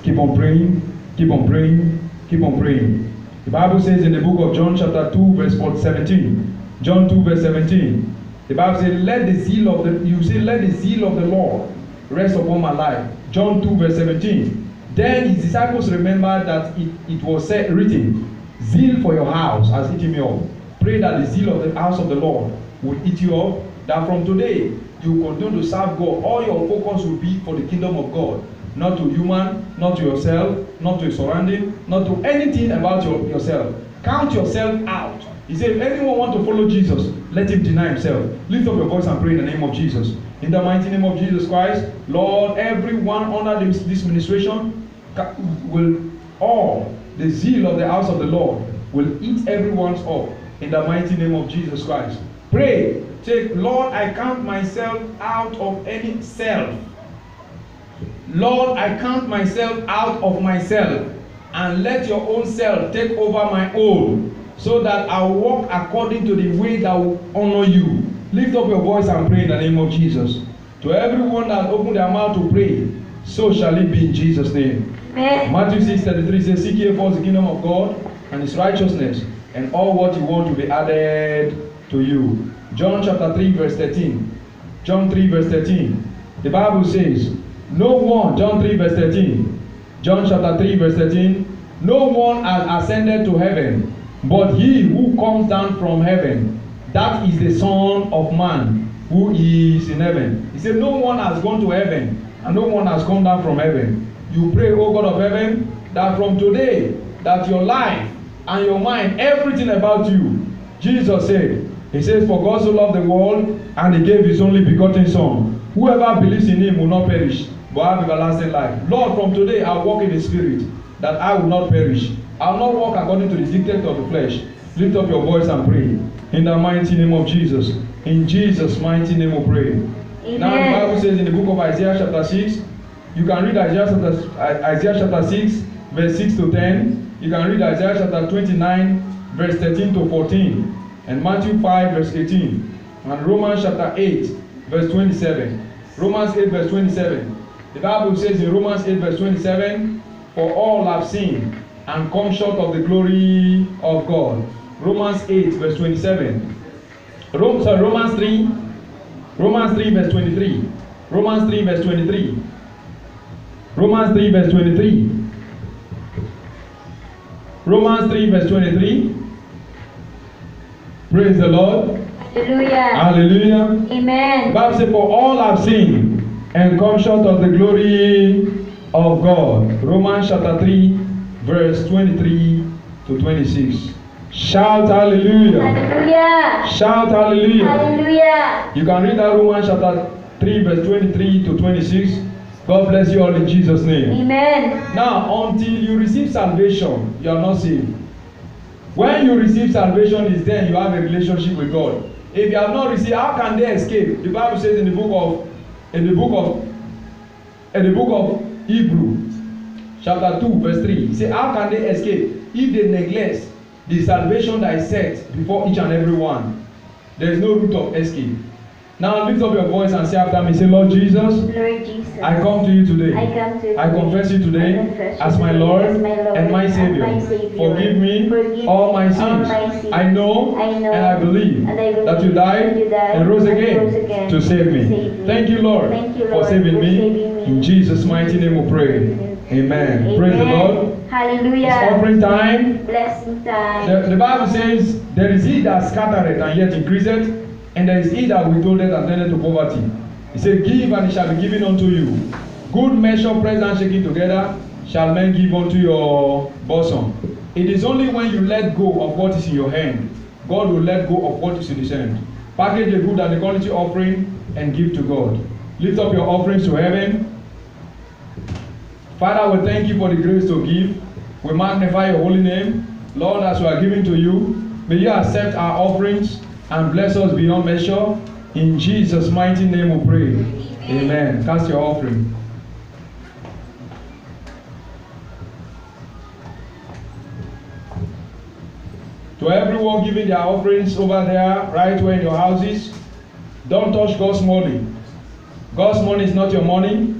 Keep on praying, keep on praying, keep on praying. The Bible says in the book of John chapter 2 verse 17, John 2 verse 17, the Bible says, let the zeal of the Lord rest upon my life. John 2 verse 17. Then his disciples remembered that it was written, zeal for your house has eaten me up. Pray that the zeal of the house of the Lord will eat you up, that from today you continue to serve God. All your focus will be for the kingdom of God, not to human, not to yourself, not to your surrounding, not to anything about yourself. Count yourself out. He said, if anyone want to follow Jesus, let him deny himself. Lift up your voice and pray in the name of Jesus. In the mighty name of Jesus Christ, Lord, everyone under this ministration will, all the zeal of the house of the Lord will eat everyone's up. In the mighty name of Jesus Christ. Pray. Say, Lord, I count myself out of any self. Lord, I count myself out of myself, and let your own self take over my own, so that I walk according to the way that will honor you. Lift up your voice and pray in the name of Jesus. To everyone that opened their mouth to pray, so shall it be in Jesus' name. Amen. Matthew 6:33 says, seek ye first the kingdom of God and his righteousness, and all what you want to be added to you. John chapter 3 verse 13. John 3 verse 13. The Bible says, no one, John 3 verse 13. John chapter 3 verse 13. No one has ascended to heaven, but he who comes down from heaven, that is the Son of Man, who is in heaven. He said, no one has gone to heaven, and no one has come down from heaven. You pray, O God of heaven, that from today, that your life and your mind, everything about you, Jesus said, he says, for God so loved the world, and he gave his only begotten Son. Whoever believes in him will not perish, but have everlasting life. Lord, from today I walk in the Spirit, that I will not perish. I will not walk according to the dictate of the flesh. Lift up your voice and pray. In the mighty name of Jesus. In Jesus' mighty name we pray. Amen. Now the Bible says in the book of Isaiah chapter 6, you can read Isaiah chapter 6, verse 6 to 10. You can read Isaiah chapter 29, verse 13 to 14. And Matthew 5, verse 18. And Romans chapter 8, verse 27. Romans 8, verse 27. The Bible says in Romans 8, verse 27, for all have sinned and come short of the glory of God. Romans 8, verse 27. Romans 3, verse 23. Romans 3, verse 23. Romans 3, verse 23. Romans 3, verse 23. Praise the Lord. Hallelujah. Hallelujah. Amen. The Bible says, for all have sinned and come short of the glory of God. Romans chapter 3, verse 23 to 26. Shout hallelujah. Hallelujah. Shout hallelujah. Hallelujah. You can read that Romans chapter 3, verse 23 to 26. God bless you all in Jesus' name. Amen. Now, until you receive salvation, you are not saved. When you receive salvation, is then you have a relationship with God. If you have not received, how can they escape? The Bible says in the book of Hebrews, chapter 2, verse 3, it says, how can they escape if they neglect the salvation that is set before each and every one? There is no route of escape. Now lift up your voice and say after me, say, Lord Jesus, Lord Jesus, I come to you today. I confess you today as my Lord and my Savior. Forgive me all my sins. I know and I believe that you died and rose again to save me. Thank you, Lord, for saving me. In Jesus' mighty name we pray. Amen. Praise the Lord. Hallelujah. It's offering time. Blessing time. The Bible says, there is he that scattereth and yet increaseth, and there is he that withholdeth and turneth to poverty. He said, give and it shall be given unto you. Good measure, pressed and shaken together, shall men give unto your bosom. It is only when you let go of what is in your hand, God will let go of what is in his hand. Package a good and a quality offering and give to God. Lift up your offerings to heaven. Father, we thank you for the grace to give. We magnify your holy name. Lord, as we are giving to you, may you accept our offerings and bless us beyond measure. In Jesus' mighty name we pray. Amen. Cast your offering. To everyone giving their offerings over there, right where in your houses, don't touch God's money. God's money is not your money.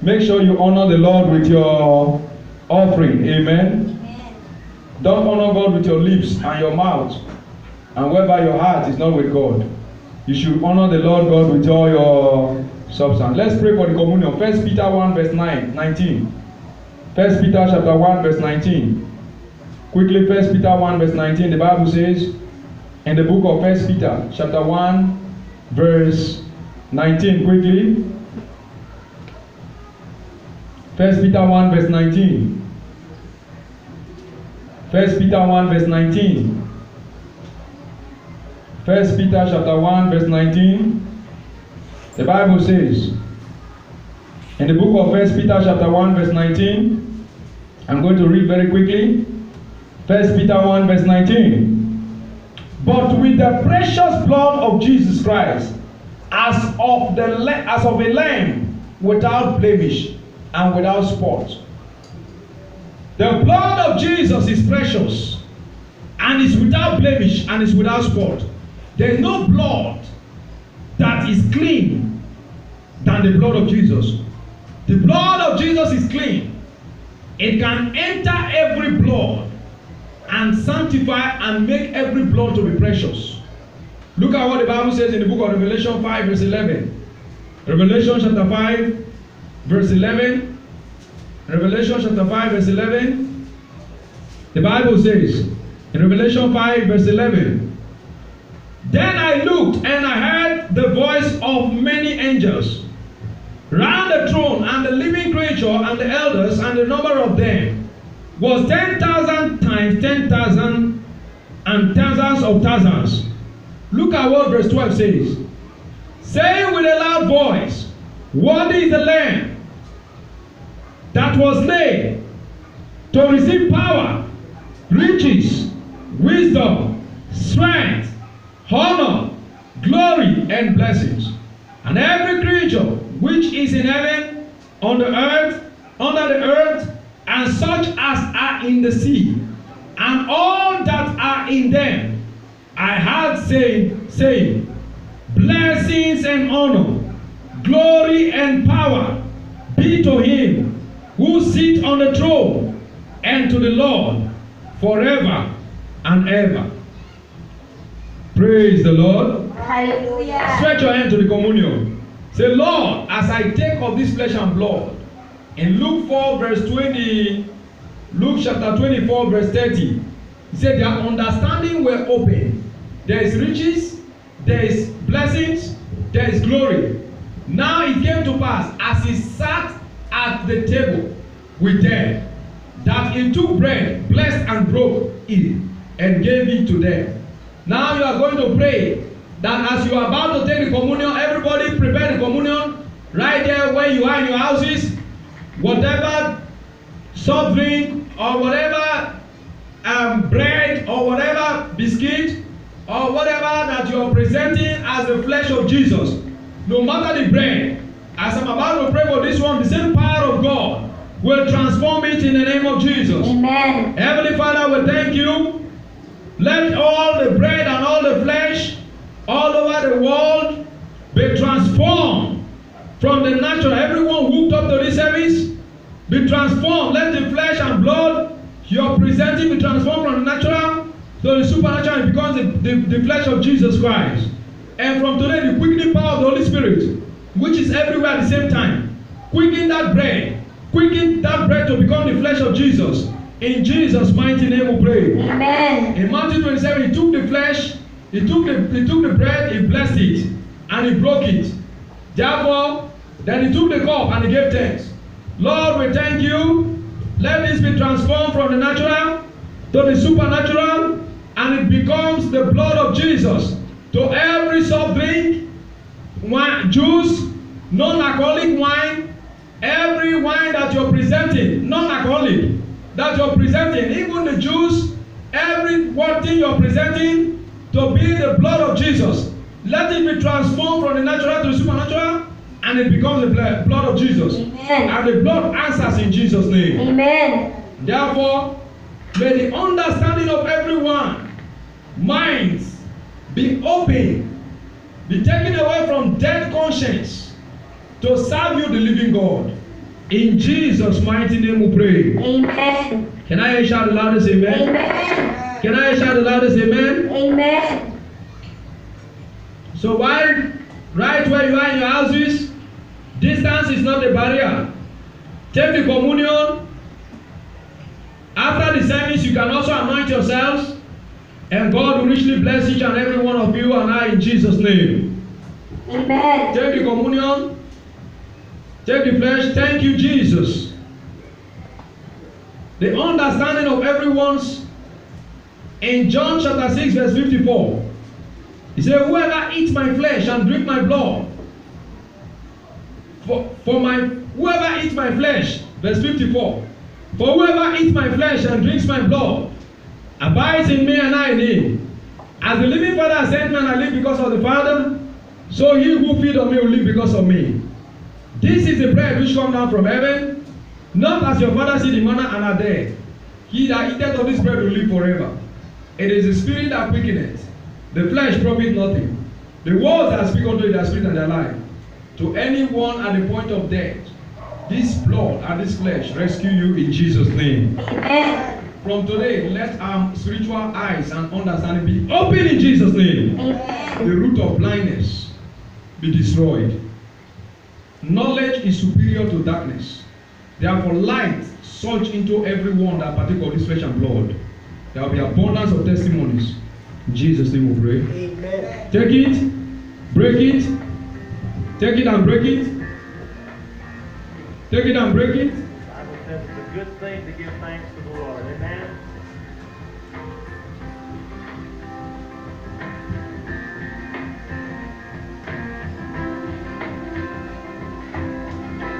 Make sure you honor the Lord with your offering. Amen. Don't honor God with your lips and your mouth, and whereby your heart is not with God. You should honor the Lord God with all your substance. Let's pray for the communion. 1 Peter 1 verse 19. 1 Peter chapter 1 verse 19. Quickly, 1 Peter 1 verse 19. The Bible says in the book of 1 Peter chapter 1 verse 19. Quickly. 1 Peter 1 verse 19. 1 Peter 1 verse 19. 1 Peter chapter 1 verse 19. The Bible says in the book of 1 Peter chapter 1 verse 19. I'm going to read very quickly. 1 Peter 1 verse 19. But with the precious blood of Jesus Christ, as of a lamb without blemish and without spot. The blood of Jesus is precious and is without blemish and is without spot. There is no blood that is clean than the blood of Jesus. The blood of Jesus is clean. It can enter every blood and sanctify and make every blood to be precious. Look at what the Bible says in the book of Revelation 5 verse 11. Revelation chapter 5 verse 11. Revelation chapter 5 verse 11. The Bible says in Revelation 5 verse 11. Then I looked and I heard the voice of many angels round the throne, and the living creature and the elders, and the number of them was 10,000 times 10,000 and thousands of thousands. Look at what verse 12 says. Saying with a loud voice, worthy is the Lamb that was slain to receive power, riches, wisdom, strength, honor, glory, and blessings. And every creature which is in heaven, on the earth, under the earth, and such as are in the sea, and all that are in them, I heard saying, blessings and honor, glory and power be to him who sits on the throne, and to the Lord forever and ever. Praise the Lord. Hallelujah. Stretch your hand to the communion. Say, Lord, as I take of this flesh and blood, in Luke 4 verse 20, Luke chapter 24 verse 30, he said their understanding were open. There is riches, there is blessings, there is glory. Now it came to pass, as he sat at the table with them, that he took bread, blessed and broke it, and gave it to them. Now you are going to pray that as you are about to take the communion, everybody prepare the communion right there where you are in your houses. Whatever soft drink or whatever bread or whatever biscuit or whatever that you are presenting as the flesh of Jesus, no matter the bread, as I'm about to pray for this one, the same power of God will transform it in the name of Jesus. Amen. Heavenly Father, we thank you. Let all the bread and all the flesh all over the world be transformed from the natural. Everyone hooked up to this service be transformed. Let the flesh and blood you're presenting be transformed from the natural to the supernatural, and becomes the flesh of Jesus Christ. And from today, the quickening power of the Holy Spirit, which is everywhere at the same time, quicken that bread to become the flesh of Jesus. In Jesus' mighty name we pray. Amen. In Matthew 27, he took the flesh, he took the bread, he blessed it, and he broke it. Therefore, then he took the cup and he gave thanks. Lord, we thank you. Let this be transformed from the natural to the supernatural, and it becomes the blood of Jesus to every soft drink, wine, juice, non-alcoholic wine, every wine that you're presenting, non-alcoholic, that you're presenting, even the juice, every one thing you're presenting to be the blood of Jesus. Let it be transformed from the natural to the supernatural, and it becomes the blood of Jesus. Amen. And the blood answers in Jesus' name. Amen. Therefore, may the understanding of everyone, minds, be open, be taken away from dead conscience to serve you, the living God. In Jesus' mighty name we pray. Amen. Can I shout the loudest amen? Amen. Can I shout the loudest amen? Amen. So while right where you are in your houses, distance is not a barrier. Take the communion. After the service, you can also anoint yourselves, and God will richly bless each and every one of you and I in Jesus' name. Amen. Take the communion. Take the flesh. Thank you, Jesus. The understanding of everyone's in John chapter 6 verse 54. He said, whoever eats my flesh and drink my blood, whoever eats my flesh, verse 54. For whoever eats my flesh and drinks my blood abides in me and I in him. As the living Father has sent me and I live because of the Father, so he who feeds on me will live because of me. This is the bread which comes down from heaven, not as your father see the manna and are dead. He that eateth of this bread will live forever. It is the spirit that quickeneth, the flesh profit nothing. The words that speak unto it are spirit and their life. To anyone at the point of death, this blood and this flesh rescue you in Jesus' name. Amen. From today, let our spiritual eyes and understanding be open in Jesus' name. Amen. The root of blindness be destroyed. Knowledge is superior to darkness. Therefore, light surge into everyone that partake of this flesh and blood. There will be abundance of testimonies. In Jesus' name we pray. Amen. Take it, break it, take it and break it. Take it and break it. The Bible says it's a good thing to give thanks to the Lord. Amen.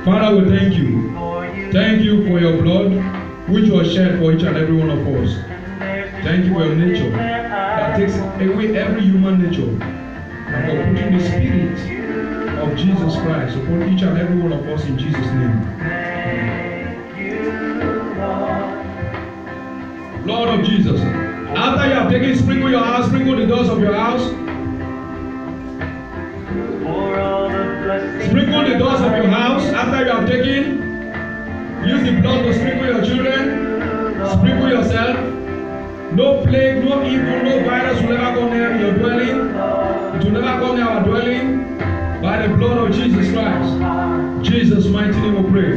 Father, we thank you. Thank you for your blood, which was shed for each and every one of us. Thank you for your nature that takes away every human nature, and for putting the spirit of Jesus Christ upon each and every one of us in Jesus' name. Lord of Jesus, after you have taken, sprinkle your house, sprinkle the doors of your house. Sprinkle the doors of your house after you have taken. Use the blood to sprinkle your children. Sprinkle yourself. No plague, no evil, no virus will ever come near your dwelling. It will never come near our dwelling. By the blood of Jesus Christ. Jesus' mighty name we pray.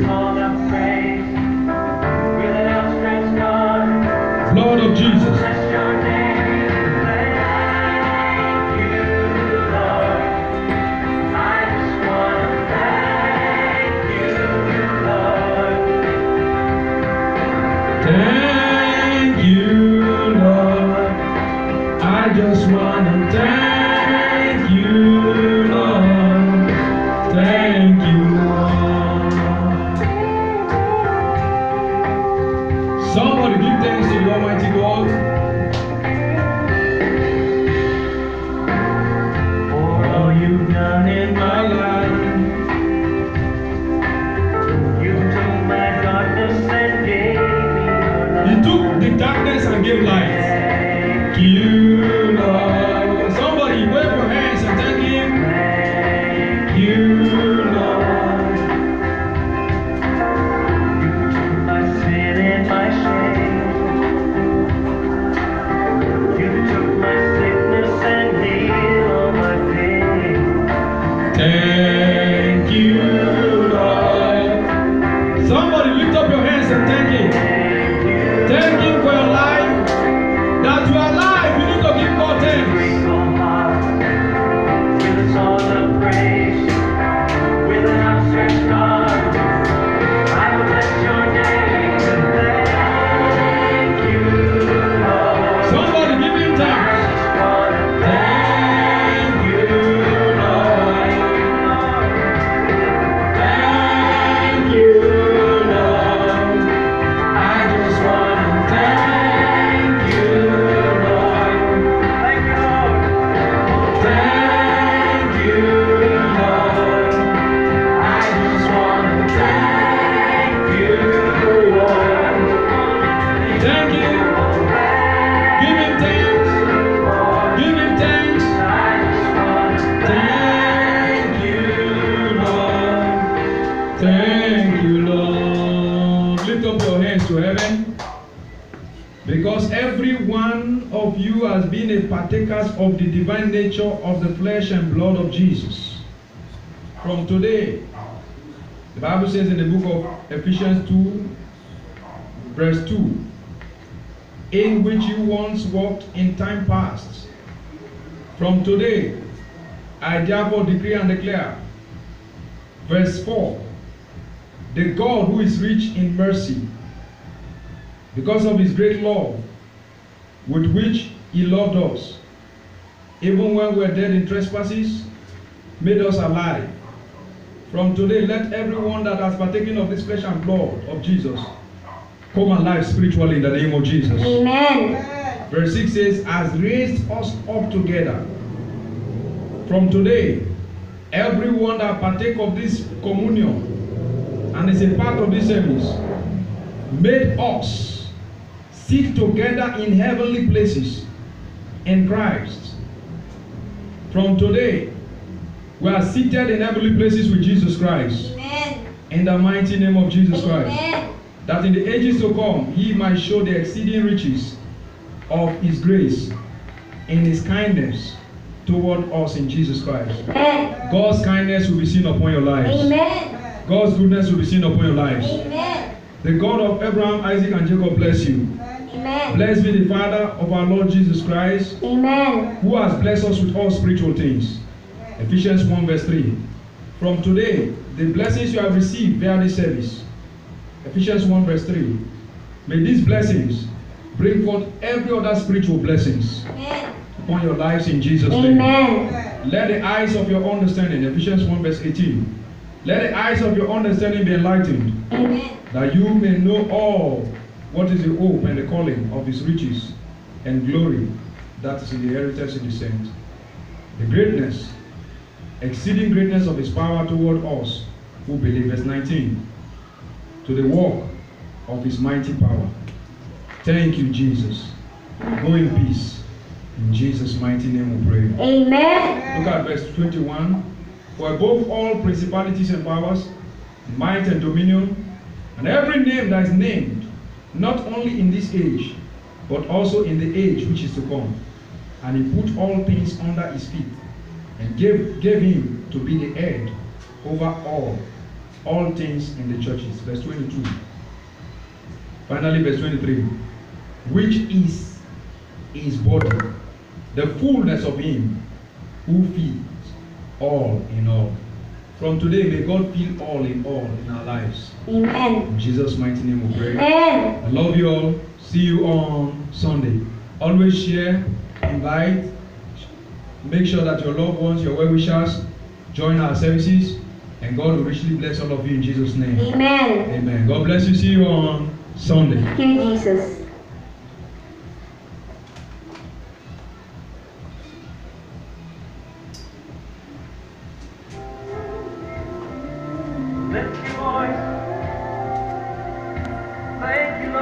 Blood of Jesus. Thank you, Lord. I just want to thank you, Lord. Thank you, Lord. Somebody give thanks to the Almighty God. For all you've done in my life. You took my darkness and gave me your light. He took the darkness and gave light. Thank you, Lord. Somebody wave your hands and thank him. Thank you, Lord. You took my sin and my shame. You took my sickness and healed all my pain. up your hands to heaven. Because every one of you has been a partakers of the divine nature of the flesh and blood of Jesus. From today, the Bible says in the book of Ephesians 2, verse 2, in which you once walked in time past. From today, I therefore decree and declare, verse 4, the God who is rich in mercy, because of his great love with which he loved us, even when we were dead in trespasses, made us alive. From today, let everyone that has partaken of this flesh and blood of Jesus come alive spiritually in the name of Jesus. Amen. Verse 6 says, has raised us up together. From today, everyone that partake of this communion and is a part of this service made us sit together in heavenly places in Christ. From today, we are seated in heavenly places with Jesus Christ. Amen. In the mighty name of Jesus Christ. Amen. That in the ages to come, he might show the exceeding riches of his grace in his kindness toward us in Jesus Christ. Amen. God's kindness will be seen upon your lives. Amen. God's goodness will be seen upon your lives. Amen. The God of Abraham, Isaac, and Jacob bless you. Amen. Blessed be the Father of our Lord Jesus Christ, Amen. who has blessed us with all spiritual things. Ephesians 1 verse 3. From today, the blessings you have received via this service. Ephesians 1 verse 3. May these blessings bring forth every other spiritual blessings Amen. upon your lives in Jesus' name. Amen. Let the eyes of your understanding, Ephesians 1 verse 18. Let the eyes of your understanding be enlightened, Amen. that you may know all what is the hope and the calling of his riches and glory that is in the inheritance in the saints. The greatness, exceeding greatness of his power toward us who believe. Verse 19. To the work of his mighty power. Thank you, Jesus. Go in peace. In Jesus' mighty name we pray. Amen. Look at verse 21. For above all principalities and powers, might and dominion, and every name that is named, not only in this age, but also in the age which is to come. And he put all things under his feet, and gave him to be the head over all things in the churches. Verse 22. Finally, verse 23. Which is his body, the fullness of him who feeds all in all. From today, may God fill all in our lives. Amen. In Jesus' mighty name we pray. Amen. I love you all. See you on Sunday. Always share, invite, make sure that your loved ones, your well-wishers, join our services, and God will richly bless all of you in Jesus' name. Amen. Amen. God bless you. See you on Sunday. Thank you, Jesus. Lift your voice.